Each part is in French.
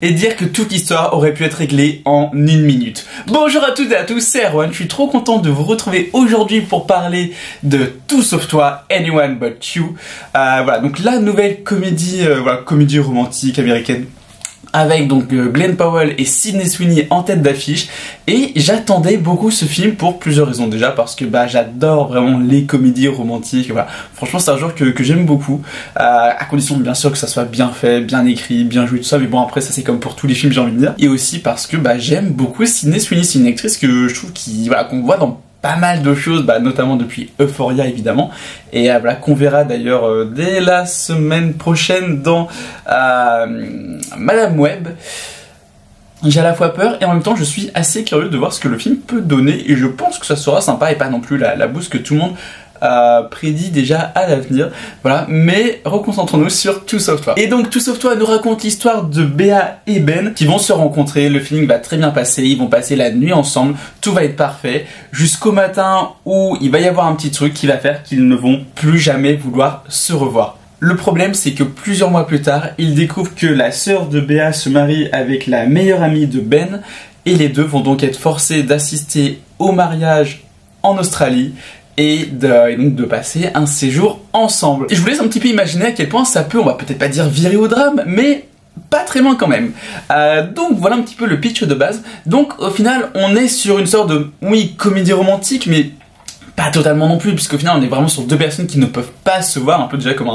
Et dire que toute l'histoire aurait pu être réglée en 1 minute. Bonjour à toutes et à tous, c'est Erwan, je suis trop content de vous retrouver aujourd'hui pour parler de Tout sauf toi, Anyone But You. Voilà, donc la nouvelle comédie, comédie romantique américaine. Avec donc Glen Powell et Sydney Sweeney en tête d'affiche. Et j'attendais beaucoup ce film pour plusieurs raisons. Déjà parce que j'adore vraiment les comédies romantiques. Voilà. Franchement c'est un genre que j'aime beaucoup. À condition bien sûr que ça soit bien fait, bien écrit, bien joué, tout ça. Mais bon après ça c'est comme pour tous les films j'ai envie de dire. Et aussi parce que j'aime beaucoup Sydney Sweeney. C'est une actrice que je trouve qu'on voit dans pas mal de choses, notamment depuis Euphoria évidemment, et qu'on verra d'ailleurs dès la semaine prochaine dans Madame Web. J'ai à la fois peur et en même temps je suis assez curieux de voir ce que le film peut donner et je pense que ça sera sympa et pas non plus la bouse que tout le monde prédit déjà à l'avenir. Voilà, mais reconcentrons-nous sur Tout sauf toi. Et donc Tout sauf toi nous raconte l'histoire de Béa et Ben qui vont se rencontrer, le feeling va très bien passer, ils vont passer la nuit ensemble, tout va être parfait, jusqu'au matin où il va y avoir un petit truc qui va faire qu'ils ne vont plus jamais vouloir se revoir. Le problème c'est que plusieurs mois plus tard, ils découvrent que la sœur de Béa se marie avec la meilleure amie de Ben et les deux vont donc être forcés d'assister au mariage en Australie et donc de passer un séjour ensemble. Et je vous laisse un petit peu imaginer à quel point ça peut, on va peut-être pas dire virer au drame, mais pas très loin quand même. Donc voilà un petit peu le pitch de base. Donc au final on est sur une sorte de, comédie romantique, mais pas totalement non plus, puisqu'au final on est vraiment sur deux personnes qui ne peuvent pas se voir, un peu déjà comme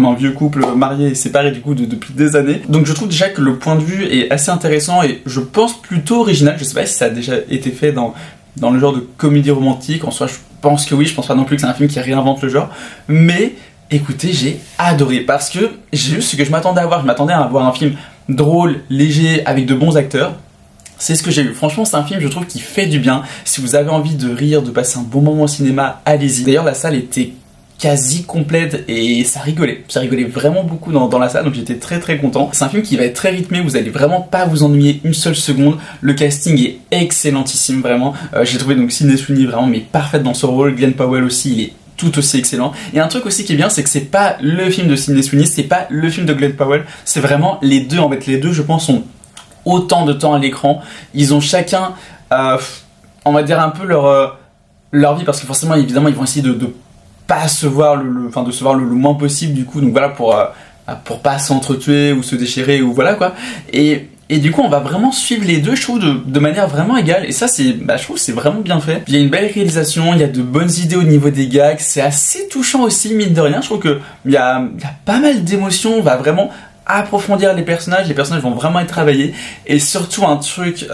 un vieux couple marié et séparé du coup depuis des années. Donc je trouve déjà que le point de vue est assez intéressant et je pense plutôt original. Je sais pas si ça a déjà été fait dans le genre de comédie romantique, en soi je pense que oui, je pense pas non plus que c'est un film qui réinvente le genre, mais écoutez, j'ai adoré, parce que j'ai eu ce que je m'attendais à voir, je m'attendais à avoir un film drôle, léger, avec de bons acteurs. C'est ce que j'ai eu. Franchement, c'est un film, je trouve, qui fait du bien. Si vous avez envie de rire, de passer un bon moment au cinéma, allez-y. D'ailleurs, la salle était quasi complète et ça rigolait vraiment beaucoup dans la salle, donc j'étais très très content. C'est un film qui va être très rythmé, vous allez vraiment pas vous ennuyer une seule seconde. Le casting est excellentissime, vraiment. J'ai trouvé donc Sydney Sweeney vraiment mais parfaite dans son rôle. Glen Powell aussi, il est tout aussi excellent. Et un truc aussi qui est bien, c'est que c'est pas le film de Sydney Sweeney, c'est pas le film de Glen Powell, c'est vraiment les deux. En fait, les deux, je pense, ont autant de temps à l'écran. Ils ont chacun, on va dire un peu leur vie, parce que forcément, évidemment, ils vont essayer de pas se voir de se voir le moins possible du coup, donc voilà, pour pas s'entretuer ou se déchirer ou voilà quoi. Et du coup on va vraiment suivre les deux, je trouve, de manière vraiment égale, et ça c'est, je trouve c'est vraiment bien fait. Il y a une belle réalisation, il y a de bonnes idées au niveau des gags, c'est assez touchant aussi mine de rien. Je trouve que il y a pas mal d'émotions, on va vraiment approfondir les personnages vont vraiment être travaillés, et surtout un truc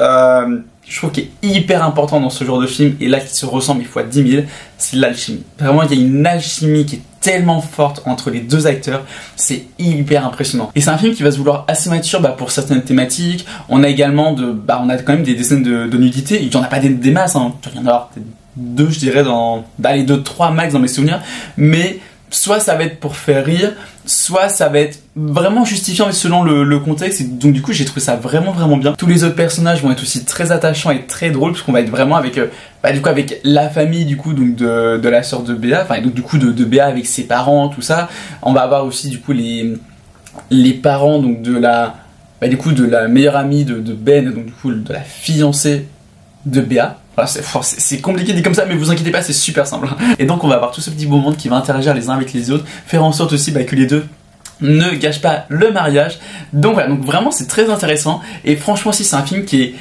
je trouve qu'il est hyper important dans ce genre de film, et là qui se ressemble il fois 10 000, c'est l'alchimie. Vraiment il y a une alchimie qui est tellement forte entre les deux acteurs, c'est hyper impressionnant. Et c'est un film qui va se vouloir assez mature pour certaines thématiques. On a également on a quand même des scènes de nudité, il n'y en a pas des masses, hein. Il y en a peut-être 2 je dirais dans les 2-3 max dans mes souvenirs, mais soit ça va être pour faire rire, soit ça va être vraiment justifiant selon le contexte, et donc du coup j'ai trouvé ça vraiment bien. Tous les autres personnages vont être aussi très attachants et très drôles, puisqu'on va être vraiment avec avec la famille du coup donc de la sœur de Béa, et donc du coup de Béa avec ses parents, tout ça. On va avoir aussi du coup les parents donc de la meilleure amie de Ben, donc du coup de la fiancée de Béa. Voilà, c'est compliqué dit comme ça, mais vous inquiétez pas, c'est super simple. Et donc on va avoir tout ce petit beau monde qui va interagir les uns avec les autres, faire en sorte aussi que les deux ne gâchent pas le mariage. Donc voilà, donc vraiment c'est très intéressant, et franchement si c'est un film qui est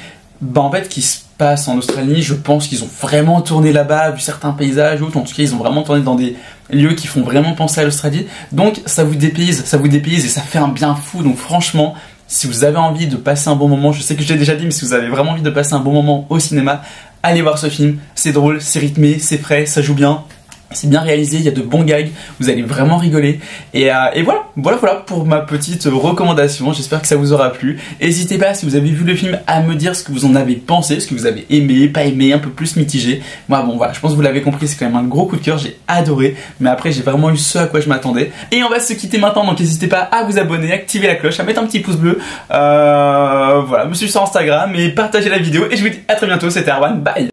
qui se passe en Australie, je pense qu'ils ont vraiment tourné là-bas, vu certains paysages ou en tout cas ils ont vraiment tourné dans des lieux qui font vraiment penser à l'Australie, donc ça vous dépayse et ça fait un bien fou. Donc franchement, si vous avez envie de passer un bon moment, je sais que je l'ai déjà dit, mais si vous avez vraiment envie de passer un bon moment au cinéma, allez voir ce film. C'est drôle, c'est rythmé, c'est frais, ça joue bien, c'est bien réalisé, il y a de bons gags, vous allez vraiment rigoler. Et voilà pour ma petite recommandation, j'espère que ça vous aura plu. N'hésitez pas, si vous avez vu le film, à me dire ce que vous en avez pensé, ce que vous avez aimé, pas aimé, un peu plus mitigé. Moi je pense que vous l'avez compris, c'est quand même un gros coup de cœur, j'ai adoré, mais après j'ai vraiment eu ce à quoi je m'attendais. Et on va se quitter maintenant, donc n'hésitez pas à vous abonner, activer la cloche, à mettre un petit pouce bleu, me suivre sur Instagram et partager la vidéo, et je vous dis à très bientôt, c'était Erwan, bye.